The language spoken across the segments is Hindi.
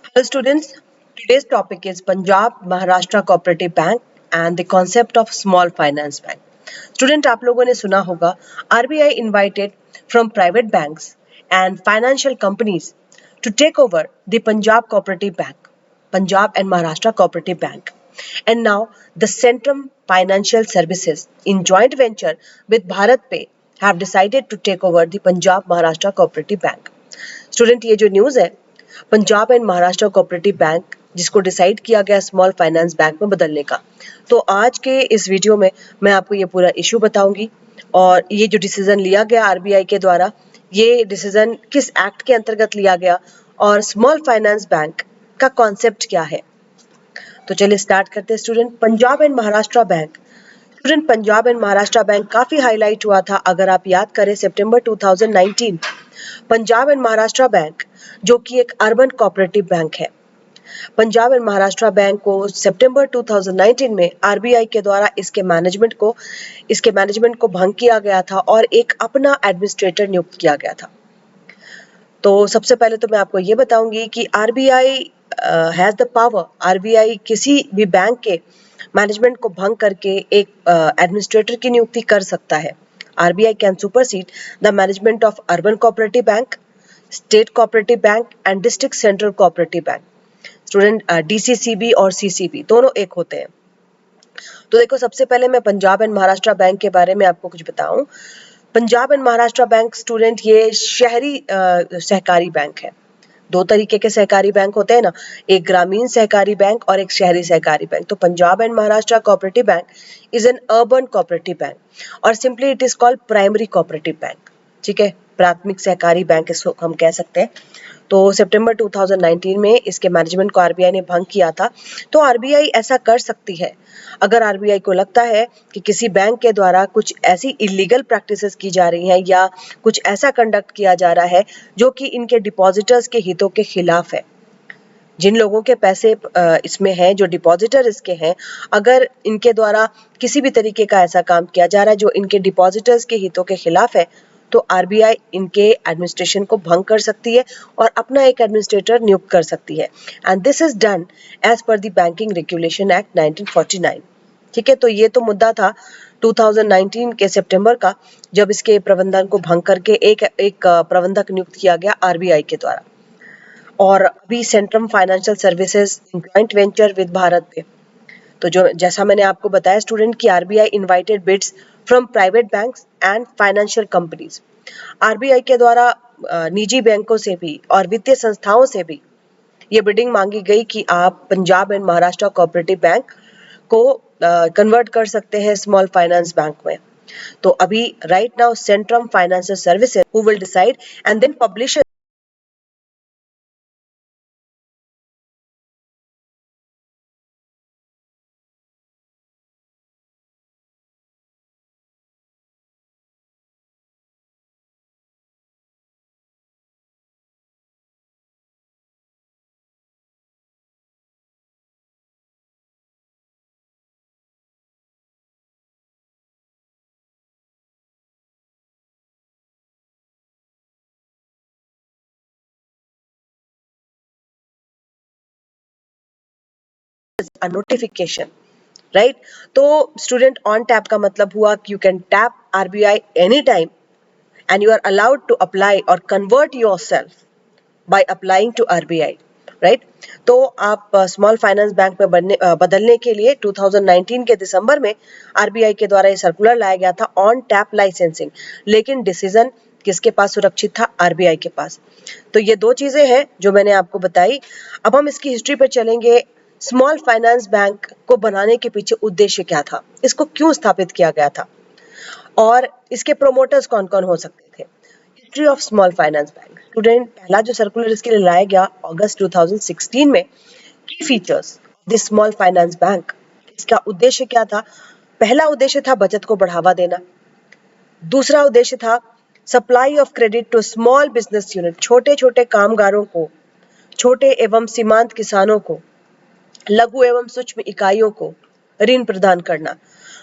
Hello students, today's topic is Punjab Maharashtra Cooperative Bank and the concept of small finance bank. Student आप लोगों ने सुना होगा RBI invited from private banks and financial companies to take over the Punjab Cooperative Bank, Punjab and Maharashtra Cooperative Bank. And now the Centrum Financial Services in joint venture with Bharat Pay have decided to take over the Punjab Maharashtra Cooperative Bank. Student ये जो न्यूज़ है Punjab and Maharashtra cooperative bank जिसको डिसाइड किया गया स्मॉल फाइनेंस बैंक में बदलने का, तो आज के इस वीडियो में मैं आपको ये पूरा इशू बताऊंगी और ये जो डिसीजन लिया गया आरबीआई के द्वारा, ये डिसीजन किस एक्ट के अंतर्गत लिया गया और स्मॉल फाइनेंस बैंक का कॉन्सेप्ट क्या है। तो चलिए स्टार्ट करते हैं student. Punjab and Maharashtra bank, student Punjab and Maharashtra bank काफी हाईलाइट हुआ था। अगर आप याद करें सितंबर 2019 पंजाब एंड महाराष्ट्र बैंक जो कि एक अर्बन कोऑपरेटिव बैंक है, पंजाब एंड महाराष्ट्र बैंक को सितंबर 2019 में आरबीआई के द्वारा इसके मैनेजमेंट को भंग किया गया था और एक अपना एडमिनिस्ट्रेटर नियुक्त किया गया था। तो सबसे पहले तो मैं आपको ये बताऊंगी कि RBI has the power, RBI किसी भी बैंक के मैनेजमेंट को भंग करके एक एडमिनिस्ट्रेटर की नियुक्ति कर सकता है। RBI can supersede the management of urban cooperative bank, state cooperative bank and district central cooperative bank. Student DCCB और CCB दोनों एक होते हैं। तो देखो सबसे पहले मैं पंजाब एंड महाराष्ट्र बैंक के बारे में आपको कुछ बताऊं। Punjab and Maharashtra bank student ये शहरी सहकारी बैंक है। दो तरीके के सहकारी बैंक होते हैं ना, एक ग्रामीण सहकारी बैंक और एक शहरी सहकारी बैंक। तो Punjab and Maharashtra cooperative bank is an urban cooperative bank or simply it is called primary cooperative bank. ठीक है, प्राथमिक सहकारी बैंक इसको हम कह सकते हैं। तो सितंबर 2019 में इसके मैनेजमेंट को आरबीआई ने भंग किया था। तो आरबीआई ऐसा कर सकती है अगर आरबीआई को लगता है कि किसी बैंक के द्वारा कुछ ऐसी इलीगल प्रैक्टिसेस की जा रही हैं या कुछ ऐसा कंडक्ट किया जा रहा है जो कि इनके डिपॉजिटर्स के हितों के खिलाफ है। जिन लोगों के पैसे इसमें हैं, जो डिपॉजिटर इसके हैं, अगर इनके द्वारा किसी भी तरीके का ऐसा काम किया जा रहा है जो इनके डिपॉजिटर्स के हितों के खिलाफ है, तो आरबीआई इनके एडमिनिस्ट्रेशन को भंग कर सकती है और अपना एक एडमिनिस्ट्रेटर नियुक्त कर सकती है। And this is done as per the banking regulation act 1949। ठीक है, तो ये तो मुद्दा था 2019 के सितंबर का, जब इसके प्रबंधन को भंग करके एक प्रबंधक नियुक्त किया गया आरबीआई के द्वारा। और अभी Centrum financial services joint venture with BharatPe, तो जो जैसा मैंने आपको बताया स्टूडेंट कि RBI invited bids from private banks and financial companies. RBI के द्वारा निजी बैंकों से भी और वित्तीय संस्थाओं से भी ये बिडिंग मांगी गई कि आप Punjab and Maharashtra cooperative bank को कन्वर्ट कर सकते हैं स्मॉल फाइनेंस बैंक में। तो अभी right now Centrum financial services who will decide and then publish a notification, right. तो स्टूडेंट ऑन टैप का मतलब हुआ कि you can tap RBI any time and you are allowed to apply or convert yourself by applying to RBI, right. तो आप स्मॉल फाइनेंस बैंक में बदलने के लिए 2019 के दिसंबर में आरबीआई के द्वारा ये सर्कुलर लाया गया था ऑन टैप लाइसेंसिंग, लेकिन डिसीजन किसके पास सुरक्षित था? आरबीआई के पास। तो ये दो चीजें हैं जो मैंने आपको बताई। अब हम इसकी हिस्ट्री पर चलेंगे। स्मॉल फाइनेंस बैंक को बनाने के पीछे उद्देश्य क्या था, इसको क्यों स्थापित किया गया था और इसके प्रोमोटर्स कौन कौन हो सकते थे। History of small finance bank student, पहला जो सर्कुलर इसके लिए लाया गया अगस्त 2016 में, की features this small finance bank, इसका उद्देश्य क्या था? पहला उद्देश्य था बचत को बढ़ावा देना। दूसरा उद्देश्य था supply of credit to small business unit, छोटे छोटे कामगारों को, छोटे एवं सीमांत किसानों को, लघु एवं सूक्ष्म इकाइयों को ऋण प्रदान करना।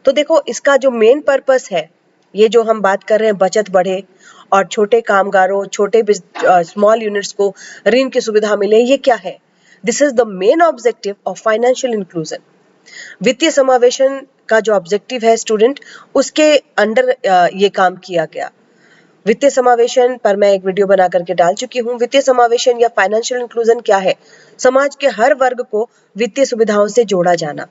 तो देखो इसका जो मेन पर्पस है, ये जो हम बात कर रहे हैं बचत बढ़े और छोटे कामगारों, छोटे स्मॉल यूनिट्स को ऋण की सुविधा मिले, ये क्या है? This is the main objective of financial inclusion. वित्तीय समावेशन का जो ऑब्जेक्टिव है स्टूडेंट, उसके अंडर ये काम किया गया। वित्तीय समावेशन पर मैं एक वीडियो बना करके डाल चुकी हूँ। वित्तीय समावेशन या फाइनेंशियल इंक्लूजन क्या है? समाज के हर वर्ग को वित्तीय सुविधाओं से जोड़ा जाना।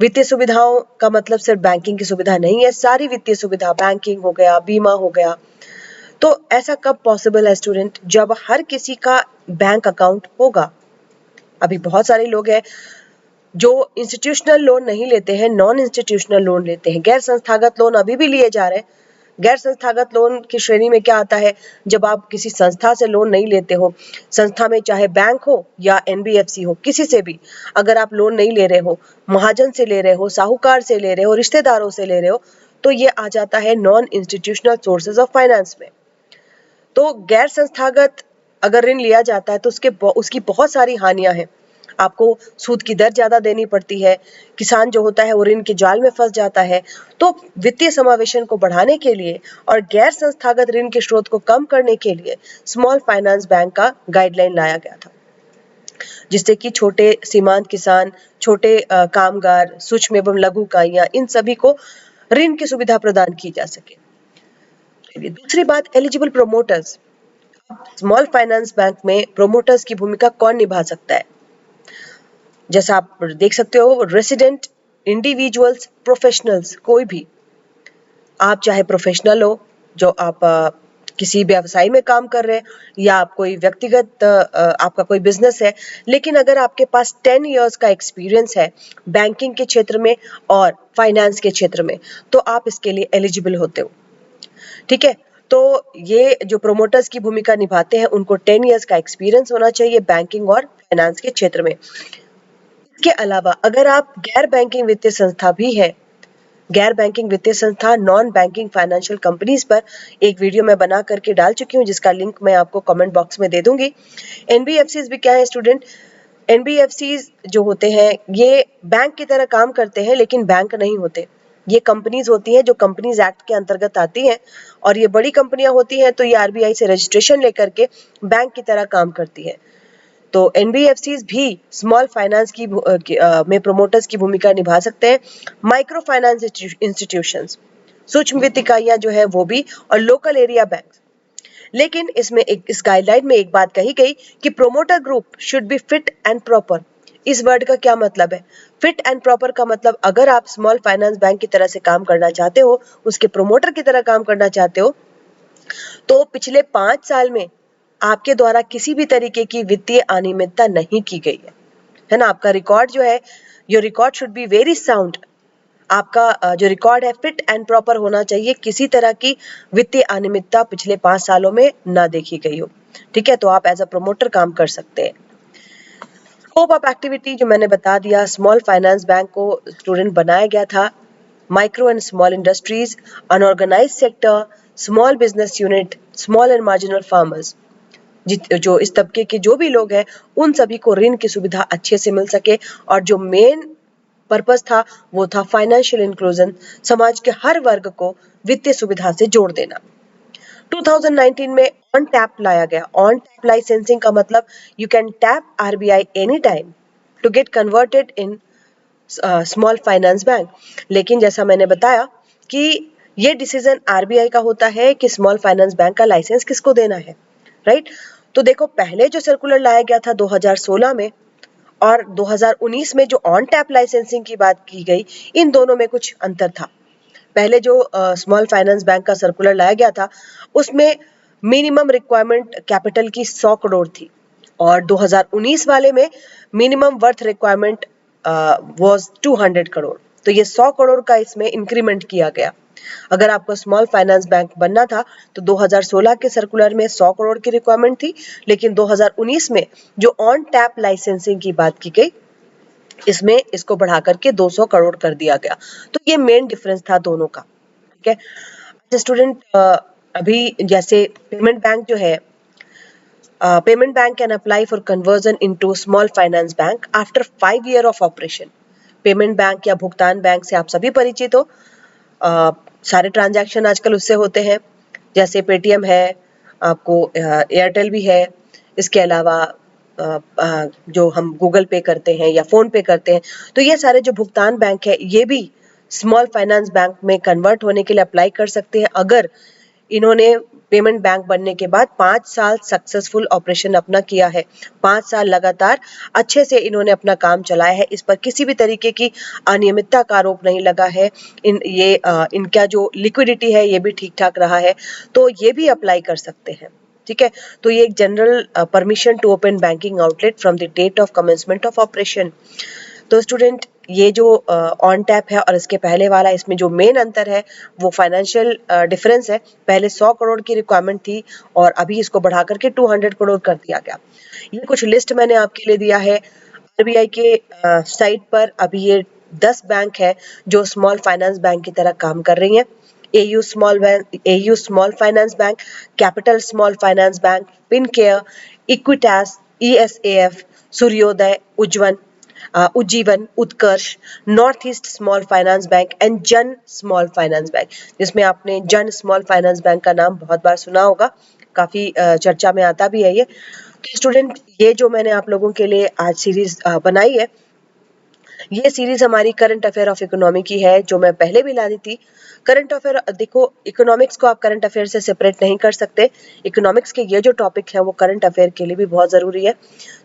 वित्तीय सुविधाओं का मतलब सिर्फ बैंकिंग की सुविधा नहीं है, सारी वित्तीय सुविधा, बैंकिंग हो गया, बीमा हो गया। तो ऐसा कब पॉसिबल है स्टूडेंट? जब हर किसी का बैंक अकाउंट होगा। अभी बहुत सारे लोग हैं जो इंस्टीट्यूशनल लोन नहीं लेते हैं, नॉन इंस्टीट्यूशनल लोन लेते हैं। गैर संस्थागत लोन अभी भी लिए जा रहे हैं। गैर संस्थागत लोन की श्रेणी में क्या आता है? जब आप किसी संस्था से लोन नहीं लेते हो, संस्था में चाहे बैंक हो या एनबीएफसी हो, किसी से भी अगर आप लोन नहीं ले रहे हो, महाजन से ले रहे हो, साहूकार से ले रहे हो, रिश्तेदारों से ले रहे हो, तो ये आ जाता है non institutional sources of finance में। तो गैर संस्थागत अगर ऋण लिया जाता है तो उसकी बहुत सारी हानियां हैं। आपको सूद की दर ज्यादा देनी पड़ती है, किसान जो होता है वो ऋण के जाल में फंस जाता है। तो वित्तीय समावेशन को बढ़ाने के लिए और गैर संस्थागत ऋण के स्रोत को कम करने के लिए स्मॉल फाइनेंस बैंक का गाइडलाइन लाया गया था, जिससे कि छोटे सीमांत किसान, छोटे कामगार, सूक्ष्म एवं लघु इकाइयां, इन सभी को ऋण की सुविधा प्रदान की जा सके। दूसरी बात, eligible promoters. Small finance bank में प्रोमोटर्स की भूमिका कौन निभा सकता है? जैसा आप देख सकते हो, रेसिडेंट, इंडिविजुअल्स, प्रोफेशनल्स, कोई भी। आप चाहे प्रोफेशनल हो, जो आप किसी व्यवसाय में काम कर रहे हैं, या आप कोई व्यक्तिगत आपका कोई बिजनेस है, लेकिन अगर आपके पास 10 इयर्स का एक्सपीरियंस है बैंकिंग के क्षेत्र में और फाइनेंस के क्षेत्र में, तो आप इसके लिए एलिजिबल होते हो। ठीक है, तो ये जो प्रोमोटर्स की भूमिका निभाते हैं उनको 10 इयर्स का एक्सपीरियंस होना चाहिए बैंकिंग और फाइनेंस के क्षेत्र में। इसके अलावा अगर आप गैर बैंकिंग वित्तीय संस्था भी है, गैर बैंकिंग वित्तीय संस्था, नॉन बैंकिंग फाइनेंशियल कंपनीज पर एक वीडियो मैं बना करके डाल चुकी हूँ, जिसका लिंक मैं आपको कमेंट बॉक्स में दे दूंगी। एनबीएफसीज भी क्या है स्टूडेंट? एनबीएफसीज जो होते हैं ये बैंक की तरह काम करते हैं, लेकिन बैंक नहीं होते। ये कंपनीज होती हैं जो कंपनीज एक्ट के अंतर्गत आती हैं, और ये बड़ी कंपनियां होती हैं तो ये आरबीआई से रजिस्ट्रेशन लेकर के बैंक की तरह काम करती है। तो एनबीएफसीज भी स्मॉल फाइनेंस में प्रोमोटर्स की भूमिका निभा सकते हैं। माइक्रो फाइनेंस इंस्टीट्यूशंस, सूक्ष्म वित्त इकाइयां जो है वो भी, और लोकल एरिया बैंक। लेकिन इस गाइडलाइन में एक बात कही गई कि promoter group should be fit and proper. इस वर्ड का क्या मतलब है? फिट एंड प्रॉपर का मतलब, अगर आप स्मॉल फाइनेंस बैंक की तरह से काम करना चाहते हो, उसके प्रोमोटर की तरह काम करना चाहते हो, तो पिछले 5 साल में आपके द्वारा किसी भी तरीके की वित्तीय अनियमितता नहीं की गई है ना? आपका रिकॉर्ड जो है, your record should be very sound. आपका जो रिकॉर्ड है फिट एंड प्रॉपर होना चाहिए, किसी तरह की वित्तीय अनियमितता पिछले 5 सालों में ना देखी गई हो। ठीक है, तो आप एज अ प्रोमोटर काम कर सकते हैं। स्कोप ऑफ एक्टिविटी जो मैंने बता दिया, स्मॉल फाइनेंस बैंक को स्टूडेंट बनाया गया था micro and small industries, unorganise sector, small business unit, small and marginal farmers. जो इस तबके के जो भी लोग हैं उन सभी को ऋण की सुविधा अच्छे से मिल सके, और जो मेन पर्पस था वो था फाइनेंशियल इंक्लूजन, समाज के हर वर्ग को वित्तीय सुविधा से जोड़ देना। 2019 में ऑन टैप लाया गया। ऑन टैप लाइसेंसिंग का मतलब, you can tap RBI any time to get converted in small finance bank. लेकिन जैसा मैंने बताया कि ये डिसीजन आरबीआई का होता है कि स्मॉल फाइनेंस बैंक का लाइसेंस किसको देना है, राइट? तो देखो, पहले जो सर्कुलर लाया गया था 2016 में, और 2019 में जो ऑन टैप लाइसेंसिंग की बात की गई, इन दोनों में कुछ अंतर था। पहले जो स्मॉल फाइनेंस बैंक का सर्कुलर लाया गया था, उसमें मिनिमम रिक्वायरमेंट कैपिटल की 100 करोड़ थी, और 2019 वाले में minimum worth requirement was 200 crore. तो ये 100 करोड़ का इसमें इंक्रीमेंट किया गया। अगर आपको स्मॉल फाइनेंस बैंक बनना था तो 2016 के सर्कुलर में 100 करोड़ की रिक्वायरमेंट थी, लेकिन 2019 में जो ऑन टैप लाइसेंसिंग की बात की गई, इसमें इसको बढ़ा करके 200 करोड़ कर दिया गया। तो ये मेन डिफरेंस था दोनों का। ठीक है, अच्छा स्टूडेंट, अभी जैसे पेमेंट बैंक जो है, payment bank can apply for conversion into small finance bank after 5 year of operation. Payment bank या भुगतान बैंक से आप सभी परिचित हो। सारे ट्रांजैक्शन आजकल उससे होते हैं, जैसे पेटीएम है, आपको एयरटेल भी है, इसके अलावा जो हम गूगल पे करते हैं या फोन पे करते हैं, तो ये सारे जो भुगतान बैंक है ये भी स्मॉल फाइनेंस बैंक में कन्वर्ट होने के लिए अप्लाई कर सकते हैं, अगर इन्होंने पेमेंट बैंक बनने के बाद 5 साल सक्सेसफुल ऑपरेशन अपना किया है, 5 साल लगातार अच्छे से इन्होंने अपना काम चलाया है, इस पर किसी भी तरीके की अनियमितता का आरोप नहीं लगा है, इनका जो लिक्विडिटी है ये भी ठीक ठाक रहा है, तो ये भी अप्लाई कर सकते हैं। ठीक है, तो ये एक general permission to open banking outlet from the date of commencement of operation. तो स्टूडेंट, ये जो ऑन टैप है और इसके पहले वाला, इसमें जो मेन अंतर है वो फाइनेंशियल डिफरेंस है। पहले 100 करोड़ की रिक्वायरमेंट थी और अभी इसको बढ़ा करके 200 करोड़ कर दिया गया। ये कुछ लिस्ट मैंने आपके लिए दिया है आरबीआई के साइट पर। अभी ये 10 बैंक है जो स्मॉल फाइनेंस बैंक की तरह काम कर रही हैं। AU small finance bank, capital small finance bank, Fincare, Equitas, ESF, Suryoday, Ujjivan, Utkarsh, north east small finance bank and Jana small finance bank, जिसमें आपने जन स्मॉल फाइनेंस बैंक का नाम बहुत बार सुना होगा, काफी चर्चा में आता भी है ये। तो स्टूडेंट, ये जो मैंने आप लोगों के लिए आज सीरीज बनाई है, ये सीरीज हमारी करंट अफेयर ऑफ इकोनॉमी की है, जो मैं पहले भी ला दी थी। करंट अफेयर, देखो, इकोनॉमिक्स को आप करंट अफेयर से सेपरेट नहीं कर सकते। इकोनॉमिक्स के ये जो टॉपिक है वो करंट अफेयर के लिए भी बहुत जरूरी है।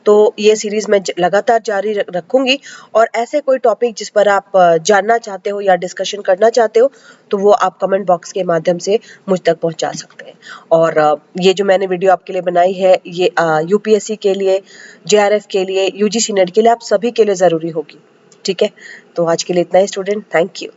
तो ये सीरीज मैं लगातार जारी रखूंगी, और ऐसे कोई टॉपिक जिस पर आप जानना चाहते हो या डिस्कशन करना चाहते हो, तो वो आप कमेंट बॉक्स के माध्यम से मुझ तक पहुंचा सकते हैं। और ये जो मैंने वीडियो आपके लिए बनाई है, ये यूपीएससी के लिए, जेआरएफ के लिए, यूजीसी नेट के लिए, आप सभी के लिए जरूरी होगी। ठीक है, तो आज के लिए इतना ही स्टूडेंट, थैंक यू।